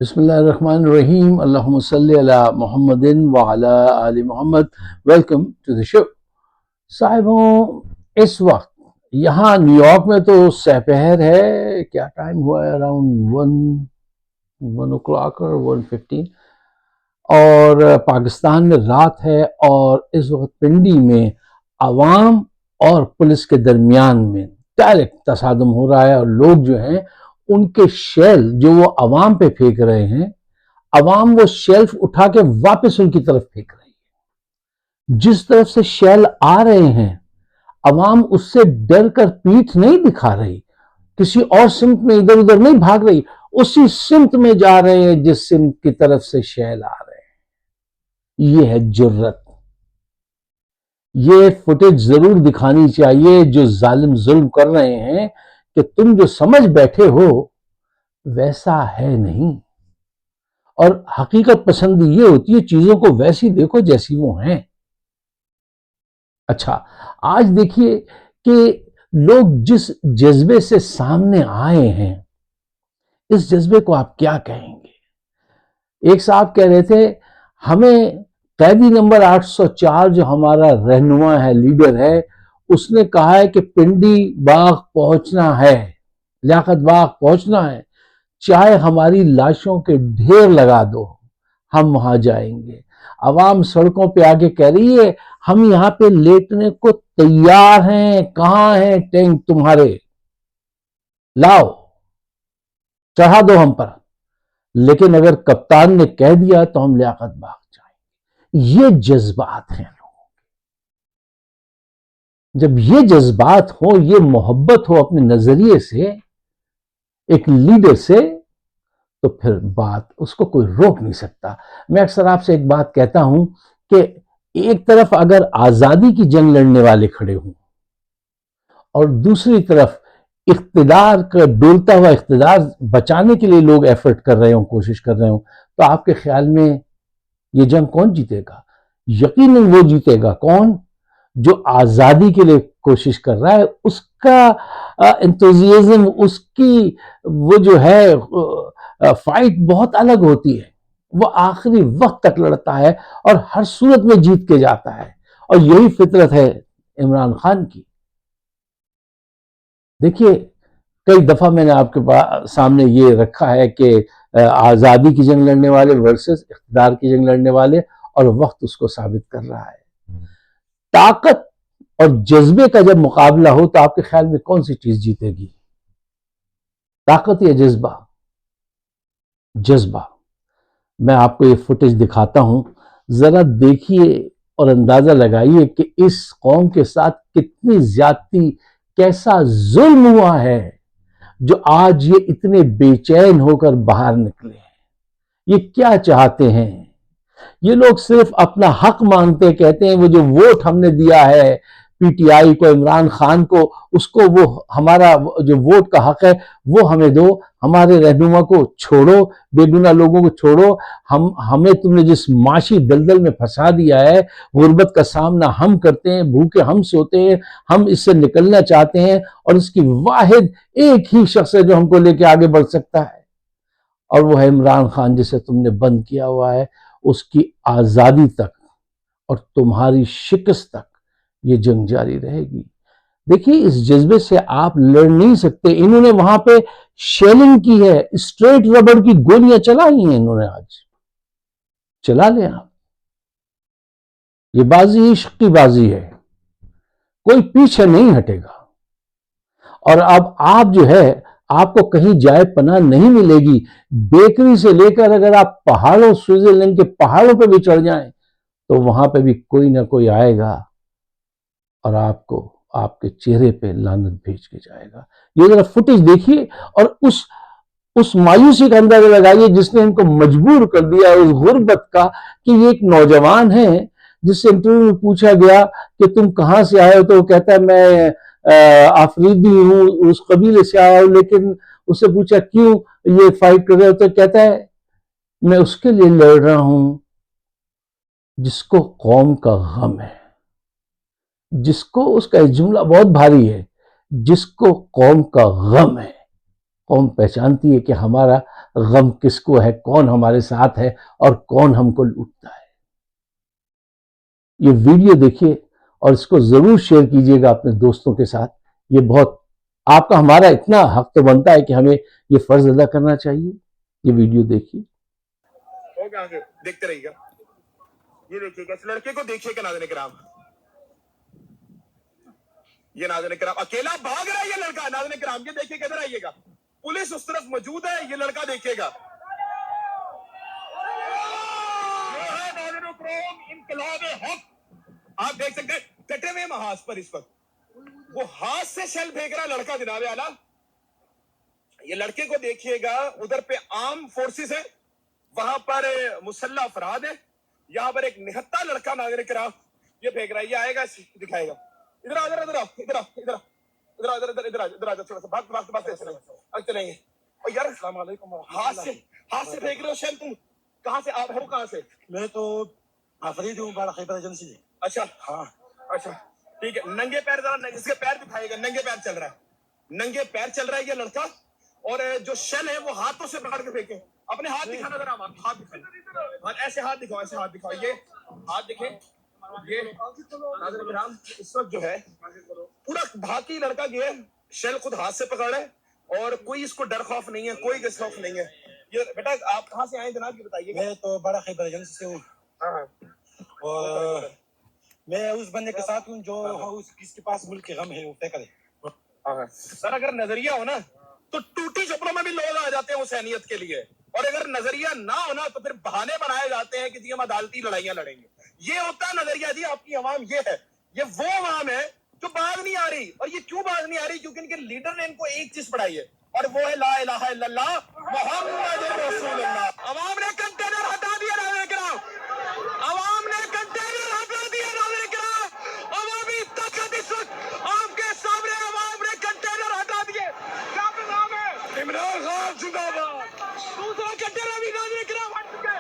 بسم اللہ الرحمن الرحیم، اللہم صلی علی محمد وعلی آل محمد۔ ویلکم ٹو دی شو۔ صاحبوں، اس وقت یہاں نیو یارک میں تو سپہر ہے، کیا ٹائم ہوا ہے؟ اراؤنڈ 1 o'clock اور 1:15، اور پاکستان میں رات ہے، اور اس وقت پنڈی میں عوام اور پولیس کے درمیان میں ڈائریکٹ تصادم ہو رہا ہے، اور لوگ جو ہیں ان کے شیل جو وہ عوام پہ پھینک رہے ہیں، عوام وہ شیلف اٹھا کے واپس ان کی طرف پھینک رہی ہے۔ جس طرف سے شیل آ رہے ہیں، عوام اس سے ڈر کر پیٹھ نہیں دکھا رہی، کسی اور سمت میں ادھر ادھر نہیں بھاگ رہی، اسی سمت میں جا رہے ہیں جس سمت کی طرف سے شیل آ رہے ہیں۔ یہ ہے جرت۔ یہ فوٹیج ضرور دکھانی چاہیے جو ظالم ظلم کر رہے ہیں کہ تم جو سمجھ بیٹھے ہو ویسا ہے نہیں، اور حقیقت پسندی یہ ہوتی ہے چیزوں کو ویسی دیکھو جیسی وہ ہیں۔ اچھا، آج دیکھیے کہ لوگ جس جذبے سے سامنے آئے ہیں، اس جذبے کو آپ کیا کہیں گے؟ ایک صاحب کہہ رہے تھے ہمیں قیدی نمبر 804 جو ہمارا رہنما ہے، لیڈر ہے، اس نے کہا ہے کہ پنڈی باغ پہنچنا ہے، لیاقت باغ پہنچنا ہے، چاہے ہماری لاشوں کے ڈھیر لگا دو، ہم وہاں جائیں گے۔ عوام سڑکوں پہ آگے کہہ رہی ہے ہم یہاں پہ لیٹنے کو تیار ہیں، کہاں ہیں ٹینک تمہارے، لاؤ، چڑھا دو ہم پر۔ لیکن اگر کپتان نے کہہ دیا تو ہم لیاقت باغ جائیں گے۔ یہ جذبات ہیں لوگوں۔ جب یہ جذبات ہو، یہ محبت ہو اپنے نظریے سے، ایک لیڈر سے، تو پھر بات اس کو کوئی روک نہیں سکتا۔ میں اکثر آپ سے ایک بات کہتا ہوں کہ ایک طرف اگر آزادی کی جنگ لڑنے والے کھڑے ہوں، اور دوسری طرف اقتدار کا ڈولتا ہوا اقتدار بچانے کے لیے لوگ ایفرٹ کر رہے ہوں، کوشش کر رہے ہوں، تو آپ کے خیال میں یہ جنگ کون جیتے گا؟ یقیناً وہ جیتے گا کون؟ جو آزادی کے لیے کوشش کر رہا ہے، اس کا انتھوزیازم، اس کی وہ جو ہے فائٹ بہت الگ ہوتی ہے۔ وہ آخری وقت تک لڑتا ہے اور ہر صورت میں جیت کے جاتا ہے، اور یہی فطرت ہے عمران خان کی۔ دیکھیے، کئی دفعہ میں نے آپ کے سامنے یہ رکھا ہے کہ آزادی کی جنگ لڑنے والے ورسز اقتدار کی جنگ لڑنے والے، اور وقت اس کو ثابت کر رہا ہے۔ طاقت اور جذبے کا جب مقابلہ ہو تو آپ کے خیال میں کون سی چیز جیتے گی؟ طاقت یا جذبہ؟ جذبہ۔ میں آپ کو یہ فوٹیج دکھاتا ہوں، ذرا دیکھیے اور اندازہ لگائیے کہ اس قوم کے ساتھ کتنی زیادتی، کیسا ظلم ہوا ہے، جو آج یہ اتنے بے چین ہو کر باہر نکلے ہیں۔ یہ کیا چاہتے ہیں؟ یہ لوگ صرف اپنا حق مانگتے، کہتے ہیں وہ جو ووٹ ہم نے دیا ہے پی ٹی آئی کو، عمران خان کو، اس کو وہ ہمارا جو ووٹ کا حق ہے وہ ہمیں دو، ہمارے رہنما کو چھوڑو، بے گناہ لوگوں کو چھوڑو، ہمیں تم نے جس معاشی دلدل میں پھنسا دیا ہے، غربت کا سامنا ہم کرتے ہیں، بھوکے ہم سوتے ہیں، ہم اس سے نکلنا چاہتے ہیں، اور اس کی واحد ایک ہی شخص ہے جو ہم کو لے کے آگے بڑھ سکتا ہے، اور وہ ہے عمران خان، جسے تم نے بند کیا ہوا ہے۔ اس کی آزادی تک اور تمہاری شکست تک یہ جنگ جاری رہے گی۔ دیکھیے، اس جذبے سے آپ لڑ نہیں سکتے۔ انہوں نے وہاں پہ شیلنگ کی ہے، اسٹریٹ ربڑ کی گولیاں چلائی ہیں انہوں نے، آج چلا لیں آپ۔ یہ بازی عشق کی بازی ہے، کوئی پیچھے نہیں ہٹے گا، اور اب آپ جو ہے، آپ کو کہیں جائے پناہ نہیں ملے گی۔ بیکری سے لے کر اگر آپ پہاڑوں، سوئٹزرلینڈ کے پہاڑوں پہ بھی چڑھ جائیں تو وہاں پہ بھی کوئی نہ کوئی آئے گا اور آپ کو آپ کے چہرے پہ لعنت بھیج کے جائے گا۔ یہ ذرا فوٹیج دیکھیے، اور اس مایوسی کا اندازہ لگائیے جس نے ان کو مجبور کر دیا اس غربت کا، کہ یہ ایک نوجوان ہے جس سے انٹرویو میں پوچھا گیا کہ تم کہاں سے آئے ہو، تو وہ کہتا ہے میں آفریدی ہوں، اس قبیلے سے آیا ہوں، لیکن اس سے پوچھا کیوں یہ فائٹ کر رہے ہو، تو کہتا ہے میں اس کے لیے لڑ رہا ہوں جس کو قوم کا غم ہے، جس کو، اس کا جملہ بہت بھاری ہے، جس کو قوم کا غم ہے۔ قوم پہچانتی ہے کہ ہمارا غم کس کو ہے، کون ہمارے ساتھ ہے اور کون ہم کو لوٹتا ہے۔ یہ ویڈیو دیکھیے اور اس کو ضرور شیئر کیجیے گا اپنے دوستوں کے ساتھ۔ یہ بہت آپ کا ہمارا اتنا حق تو بنتا ہے کہ ہمیں یہ فرض ادا کرنا چاہیے۔ یہ ویڈیو دیکھیے۔ دیکھتے رہیے گا، یہ دیکھیے گا، اس لڑکے کو دیکھیے گا ناظرین کرام، یہ ناظرین کرام اکیلا بھاگ رہا ہے یہ لڑکا، ناظرین کرام یہ دیکھیے گا، ادھر آئیے گا، پولیس اس طرف موجود ہے، یہ لڑکا دیکھیے گا، یہ ہے ناظرین کرام انقلاب حق۔ آپ دیکھ سکتے ہیں کٹے ہوئے محاذ پر اس وقت وہ ہاتھ سے شیل پھینک رہا لڑکا، جناب اعلیٰ یہ لڑکے کو دیکھیے گا، ادھر پہ عام فورسز ہیں، وہاں پر مسلح افراد ہیں، یہاں پر ایک نہتہ لڑکا ناظرین کرام یہ پھینک رہا ہے، یہ آئے گا دکھائے گا، ادھر آ ادھر ادھر آ ادھر آ ادھر آ ادھر آ ادھر ادھر ادھر آ ادھر آ تھوڑا سا بھاگ بھاگ بھاگ چلیں گے۔ اور یار السلام علیکم، ہاتھ سے پھینک رہے ہو شیل تم، کہاں سے آپ ہو، کہاں سے؟ میں تو آفرید ہوں، بڑا خیبر ایجنسی سے۔ اچھا ہاں اچھا ٹھیک ہے، ننگے پیر ذرا اس کے پیر دکھائے گا، ننگے پیر چل رہا ہے، ننگے پیر چل رہا ہے یہ لڑکا، اور جو شیل ہے وہ ہاتھوں سے پکڑ کے پھینکے، اپنے ہاتھ دکھانا ذرا، ہاتھ دکھانا، ایسے ہاتھ دکھاؤ، ایسے ہاتھ دکھاؤ، یہ ہاتھ دکھیں، یہ ناظرین کرام اس وقت جو ہے پورا بھاگی لڑکا گیا، شیل خود ہاتھ سے پکڑ ہے اور کوئی اس کو ڈر خوف نہیں ہے، کوئی کس خوف نہیں ہے۔ یہ بیٹا آپ کہاں سے آئے جناب یہ بتائیے؟ میں تو بڑا خیبر ایجنسی سے ہوں، اور میں اس بندے کے ساتھ ہوں جو کس کے پاس ملک کے غم ہے وہ طے کرے۔ سر اگر نظریہ ہو نا تو ٹوٹی چپڑوں میں بھی لوگ آ جاتے ہیں حسینیت کے لیے، اور اگر نظریہ نہ ہونا تو پھر بہانے بنائے جاتے ہیں کہ جی ہم عدالتی لڑائیاں لڑیں گے۔ یہ ہوتا ہے نظریہ جی، آپ کی عوام یہ ہے، یہ وہ عوام ہے جو باز نہیں آ رہی، اور یہ کیوں باز نہیں آ رہی؟ کیونکہ ان کے لیڈر نے ان کو ایک چیز پڑھائی ہے، اور وہ ہے لا الہ الا اللہ محمد رسول اللہ۔ عوام نے کنٹینر ہٹا دیا ناظرین کرام، عوام نے کنٹینر ہٹا دیا ناظرین کرام، عوامی طاقت اس وقت آپ کے سامنے، عوام نے کنٹینر ہٹا دیے۔ کیا نام ہے؟ عمران خان زندہ باد۔ دوسرا کنٹینر بھی ناظرین کرام ہٹ چکے،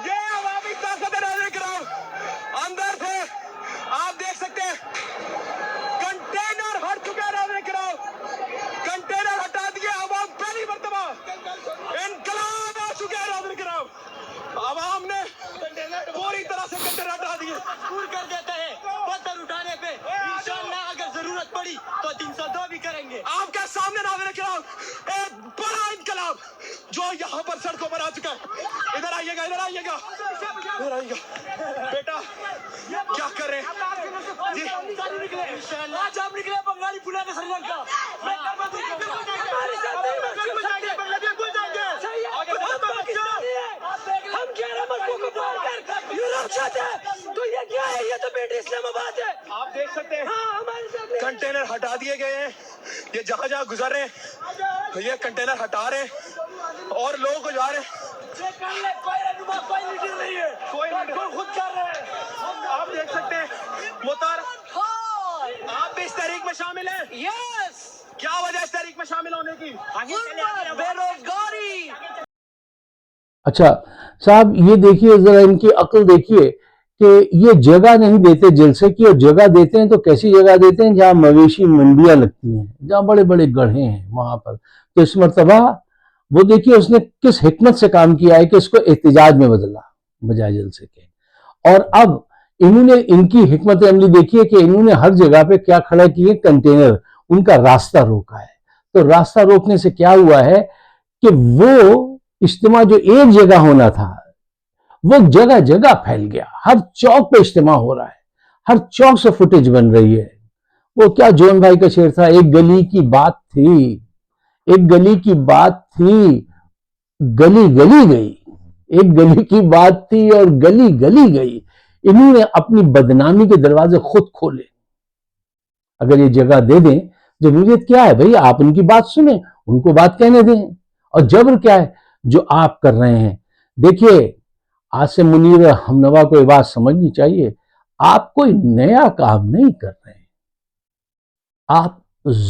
یہ عوامی طاقت ہے ناظرین کرام، اندر سے آپ دیکھ سکتے ہیں کنٹینر ہٹ چکے ہیں ناظرین کرام، کنٹینر ہٹا دیے، عوام پہلی مرتبہ انقلاب آ چکے ہیں ناظرین کرام، عوام نے پوری طرح سے کنٹینر ہٹا دیے، پور کر دیتے ہیں پتھر اٹھانے پہ، انشاءاللہ اگر ضرورت پڑی تو 302 بھی کریں گے۔ آپ کے سامنے ناظرین کرام ایک بڑا انقلاب جو یہاں پر سڑکوں پر آ چکا ہے۔ ادھر آئیے گا، ادھر آئیے گا، ادھر آئیے گا بیٹا، کیا کر رہے ہیں جی؟ آج ہم نکلے بنگالی پھولانے سری لنکا، ہم 11 ملکوں کو پار کر یورپ جاتے ہیں، تو یہ کیا ہے؟ یہ تو بیٹی اسلام آباد ہے۔ آپ دیکھ سکتے ہیں ہاں ہمارے ساتھ کنٹینر ہٹا دیے گئے ہیں، یہ جہاں جہاں گزر رہے ہیں یہ کنٹینر ہٹا رہے ہیں اور لوگوں کو جا رہے ہیں، کوئی رہنما، کوئی لیڈر نہیں ہے، کوئی لیڈر خود کر رہے ہیں۔ آپ دیکھ سکتے ہیں مختار، آپ بھی اس تحریک میں شامل ہیں؟ یس، کیا وجہ اس تحریک میں شامل ہونے کی؟ بے روزگاری۔ اچھا صاحب یہ دیکھیے ذرا ان کی عقل دیکھیے کہ یہ جگہ نہیں دیتے جلسے کی، اور جگہ دیتے ہیں تو کیسی جگہ دیتے ہیں جہاں مویشی منڈیاں لگتی ہیں، جہاں بڑے بڑے گڑھے ہیں وہاں پر۔ تو اس مرتبہ وہ دیکھیے اس نے کس حکمت سے کام کیا ہے کہ اس کو احتجاج میں بدلا بجائے جلسے کے۔ اور اب انہوں نے ان کی حکمت عملی دیکھیے کہ انہوں نے ہر جگہ پہ کیا کھڑا کیے، کنٹینر، ان کا راستہ روکا ہے۔ تو راستہ روکنے سے کیا ہوا ہے کہ وہ اجتماع جو ایک جگہ ہونا تھا وہ جگہ جگہ پھیل گیا، ہر چوک پہ اجتماع ہو رہا ہے، ہر چوک سے فوٹیج بن رہی ہے۔ وہ کیا جون بھائی کا شعر تھا، ایک گلی کی بات تھی، ایک گلی کی بات تھی، گلی گلی گئی، ایک گلی کی بات تھی اور گلی گلی گئی۔ انہوں نے اپنی بدنامی کے دروازے خود کھولے۔ اگر یہ جگہ دے دیں، جمہوریت کیا ہے بھئی، آپ ان کی بات سنیں، ان کو بات کہنے دیں، اور جبر کیا ہے جو آپ کر رہے ہیں۔ دیکھیے عاصم منیر ہمنوا کو یہ بات سمجھنی چاہیے، آپ کوئی نیا کام نہیں کر رہے ہیں، آپ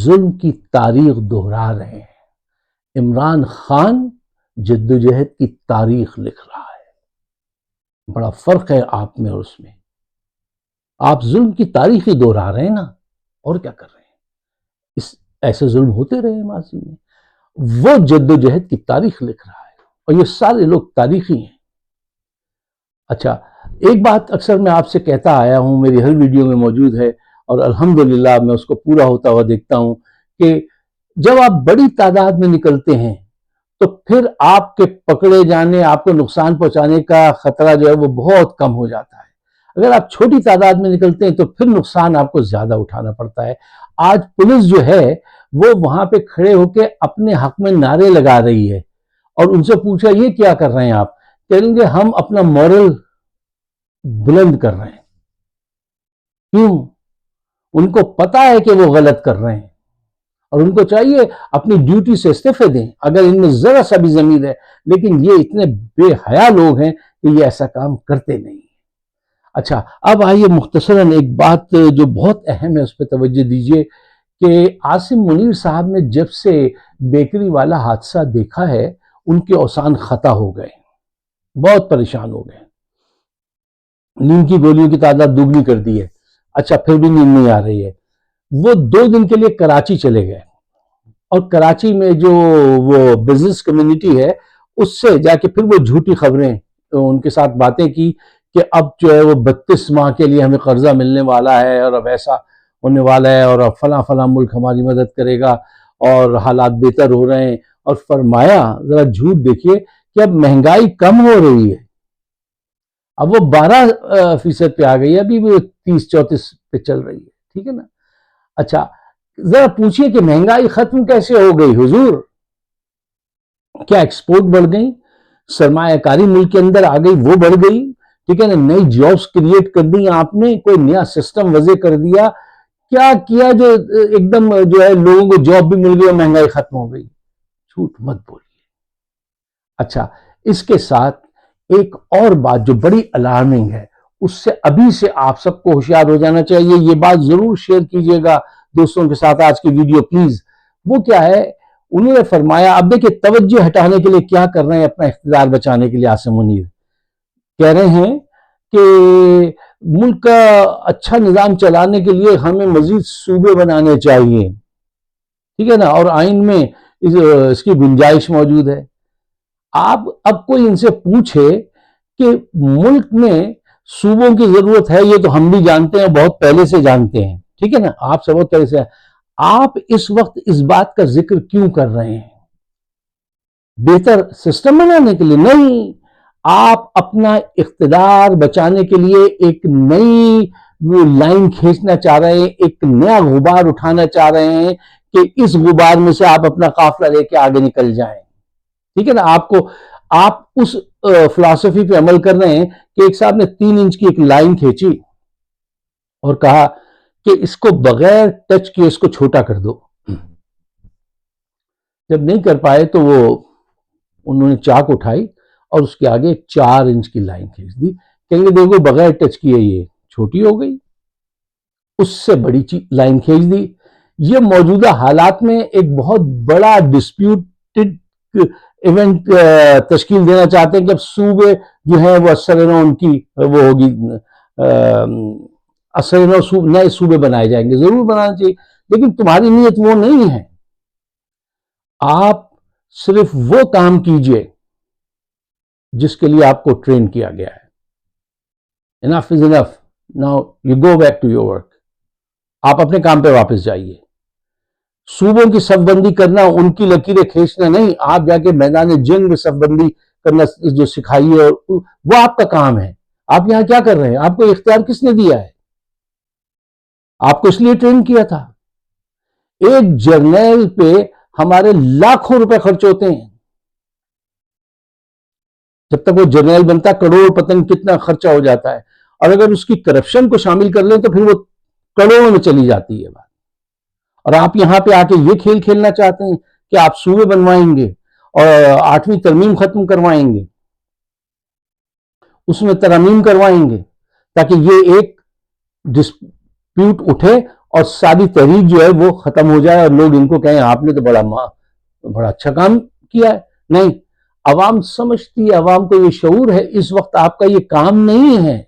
ظلم کی تاریخ دہرا رہے ہیں۔ عمران خان جدوجہد کی تاریخ لکھ رہا ہے، بڑا فرق ہے آپ میں اور اس میں۔ آپ ظلم کی تاریخ ہی دہرا رہے ہیں نا، اور کیا کر رہے ہیں؟ ایسے ظلم ہوتے رہے ماضی میں، وہ جدوجہد کی تاریخ لکھ رہا ہے، اور یہ سارے لوگ تاریخی ہیں۔ اچھا، ایک بات اکثر میں آپ سے کہتا آیا ہوں، میری ہر ویڈیو میں موجود ہے، اور الحمدللہ میں اس کو پورا ہوتا ہوا دیکھتا ہوں، کہ جب آپ بڑی تعداد میں نکلتے ہیں تو پھر آپ کے پکڑے جانے، آپ کو نقصان پہنچانے کا خطرہ جو ہے وہ بہت کم ہو جاتا ہے۔ اگر آپ چھوٹی تعداد میں نکلتے ہیں تو پھر نقصان آپ کو زیادہ اٹھانا پڑتا ہے۔ آج پولیس جو ہے وہ وہاں پہ کھڑے ہو کے اپنے حق میں نعرے لگا رہی ہے، اور ان سے پوچھا یہ کیا کر رہے ہیں آپ؟ کہیں گے ہم اپنا مورل بلند کر رہے ہیں۔ کیوں؟ ان کو پتا ہے کہ وہ غلط کر رہے ہیں، اور ان کو چاہیے اپنی ڈیوٹی سے استعفے دیں اگر ان میں ذرا سا بھی ضمیر ہے، لیکن یہ اتنے بے حیا لوگ ہیں کہ یہ ایسا کام کرتے نہیں۔ اچھا، اب آئیے مختصراً ایک بات جو بہت اہم ہے اس پہ توجہ دیجئے، کہ عاصم منیر صاحب نے جب سے بیکری والا حادثہ دیکھا ہے ان کے اوسان خطا ہو گئے، بہت پریشان ہو گئے، نیند کی گولیوں کی تعداد دوگنی کر دی ہے۔ اچھا، پھر بھی نیند نہیں آ رہی ہے۔ وہ 2 دن کے لیے کراچی چلے گئے، اور کراچی میں جو وہ بزنس کمیونٹی ہے اس سے جا کے پھر وہ جھوٹی خبریں ان کے ساتھ باتیں کی کہ اب جو ہے وہ 32 ماہ کے لیے ہمیں قرضہ ملنے والا ہے، اور اب ایسا ہونے والا ہے، اور اب فلاں فلاں ملک ہماری مدد کرے گا، اور حالات بہتر ہو رہے ہیں۔ اور فرمایا، ذرا جھوٹ دیکھیے، کہ اب مہنگائی کم ہو رہی ہے، اب وہ 12% پہ آ گئی ہے، ابھی وہ 30-34 پہ چل رہی ہے، ٹھیک ہے نا؟ اچھا، ذرا پوچھئے کہ مہنگائی ختم کیسے ہو گئی حضور؟ کیا ایکسپورٹ بڑھ گئی؟ سرمایہ کاری ملک کے اندر آ گئی، وہ بڑھ گئی، ٹھیک ہے نا؟ نئی جابز کریٹ کر دی آپ نے، کوئی نیا سسٹم وضع کر دیا، کیا کیا جو ایک دم جو ہے لوگوں کو جاب بھی مل گئی اور مہنگائی ختم ہو گئی؟ جھوٹ مت بولیے۔ اچھا، اس کے ساتھ ایک اور بات جو بڑی الارمنگ ہے، اس سے ابھی سے آپ سب کو ہوشیار ہو جانا چاہیے، یہ بات ضرور شیئر کیجئے گا دوستوں کے ساتھ آج کی ویڈیو پلیز۔ وہ کیا ہے؟ انہوں نے فرمایا، اب دیکھیں توجہ ہٹانے کے لیے کیا کر رہے ہیں اپنا اقتدار بچانے کے لیے عاصم منیر، کہہ رہے ہیں کہ ملک کا اچھا نظام چلانے کے لیے ہمیں مزید صوبے بنانے چاہیے، ٹھیک ہے نا؟ اور آئین میں اس کی گنجائش موجود ہے۔ آپ اب کوئی ان سے پوچھے کہ ملک میں صوبوں کی ضرورت ہے، یہ تو ہم بھی جانتے ہیں، بہت پہلے سے جانتے ہیں، ٹھیک ہے نا؟ آپ سے بہت پہلے سے، آپ اس وقت اس بات کا ذکر کیوں کر رہے ہیں؟ بہتر سسٹم بنانے کے لیے نہیں، آپ اپنا اقتدار بچانے کے لیے ایک نئی لائن کھینچنا چاہ رہے ہیں، ایک نیا غبار اٹھانا چاہ رہے ہیں کہ اس غبار میں سے آپ اپنا قافلہ لے کے آگے نکل جائیں، ٹھیک ہے نا؟ آپ اس فلسفی پہ عمل کر رہے ہیں کہ ایک صاحب نے 3 انچ کی ایک لائن کھینچی اور کہا کہ اس کو بغیر ٹچ کیے اس کو چھوٹا کر دو۔ جب نہیں کر پائے تو انہوں نے چاک اٹھائی اور اس کے آگے 4 انچ کی لائن کھینچ دی، کہیں گے دیکھو بغیر ٹچ کیے یہ چھوٹی ہو گئی، اس سے بڑی لائن کھینچ دی۔ یہ موجودہ حالات میں ایک بہت بڑا ڈسپیوٹڈ ایونٹ تشکیل دینا چاہتے ہیں کہ اب صوبے جو ہیں وہ اثر نو ان کی وہ ہوگی، اثر نو نئے صوبے بنائے جائیں گے، ضرور بنانا چاہیے، لیکن تمہاری نیت وہ نہیں ہے۔ آپ صرف وہ کام کیجئے جس کے لیے آپ کو ٹرین کیا گیا ہے۔ Enough is enough. Now you go back to your work. آپ اپنے کام پہ واپس جائیے۔ صوبوں کی صف بندی کرنا، ان کی لکیریں کھینچنا نہیں، آپ جا کے میدان جنگ میں صف بندی کرنا جو سکھائیے، وہ آپ کا کام ہے۔ آپ یہاں کیا کر رہے ہیں؟ آپ کو اختیار کس نے دیا ہے؟ آپ کو اس لیے ٹرین کیا تھا۔ ایک جرنیل پہ ہمارے لاکھوں روپے خرچ ہوتے ہیں، جب تک وہ جرنیل بنتا کروڑ پتن کتنا خرچہ ہو جاتا ہے، اور اگر اس کی کرپشن کو شامل کر لیں تو پھر وہ کروڑوں میں چلی جاتی ہے بات۔ اور آپ یہاں پہ آ کے یہ کھیل کھیلنا چاہتے ہیں کہ آپ صوبے بنوائیں گے اور 8ویں ترمیم ختم کروائیں گے، اس میں ترامیم کروائیں گے تاکہ یہ ایک ڈسپیوٹ اٹھے اور ساری تحریک جو ہے وہ ختم ہو جائے اور لوگ ان کو کہیں آپ نے تو بڑا اچھا کام کیا ہے۔ نہیں، عوام سمجھتی ہے، عوام کو یہ شعور ہے، اس وقت آپ کا یہ کام نہیں ہے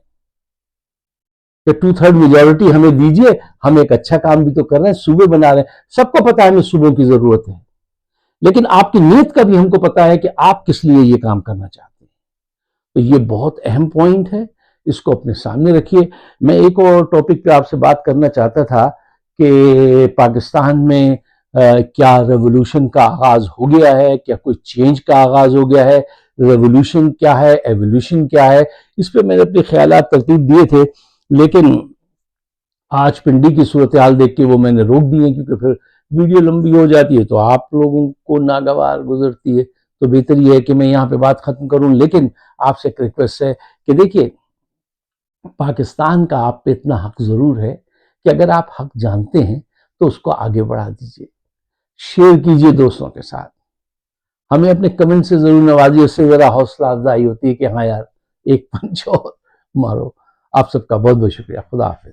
کہ 2/3 میجورٹی ہمیں دیجئے، ہم ایک اچھا کام بھی تو کر رہے ہیں، صوبے بنا رہے ہیں، سب کو پتا ہے ہمیں صوبوں کی ضرورت ہے، لیکن آپ کی نیت کا بھی ہم کو پتا ہے کہ آپ کس لیے یہ کام کرنا چاہتے ہیں. تو یہ بہت اہم پوائنٹ ہے, اس کو اپنے سامنے رکھیے. میں ایک اور ٹاپک پہ آپ سے بات کرنا چاہتا تھا کہ پاکستان میں کیا ریولوشن کا آغاز ہو گیا ہے, کیا کوئی چینج کا آغاز ہو گیا ہے, ریولوشن کیا ہے, ایولیوشن کیا ہے. اس پہ میں نے اپنے خیالات ترتیب دیے تھے, لیکن آج پنڈی کی صورتحال دیکھ کے وہ میں نے روک دی ہے, کیونکہ پھر ویڈیو لمبی ہو جاتی ہے تو آپ لوگوں کو ناگوار گزرتی ہے. تو بہتر یہ ہے کہ میں یہاں پہ بات ختم کروں. لیکن آپ سے ایک ریکویسٹ ہے کہ دیکھیے, پاکستان کا آپ پہ اتنا حق ضرور ہے کہ اگر آپ حق جانتے ہیں تو اس کو آگے بڑھا دیجیے, شیئر کیجیے دوستوں کے ساتھ. ہمیں اپنے کمنٹ سے ضرور نوازیے, اس سے ذرا حوصلہ افزائی ہوتی ہے کہ ہاں یار ایک پنچ اور مارو. آپ سب کا بہت بہت شکریہ. خدا حافظ.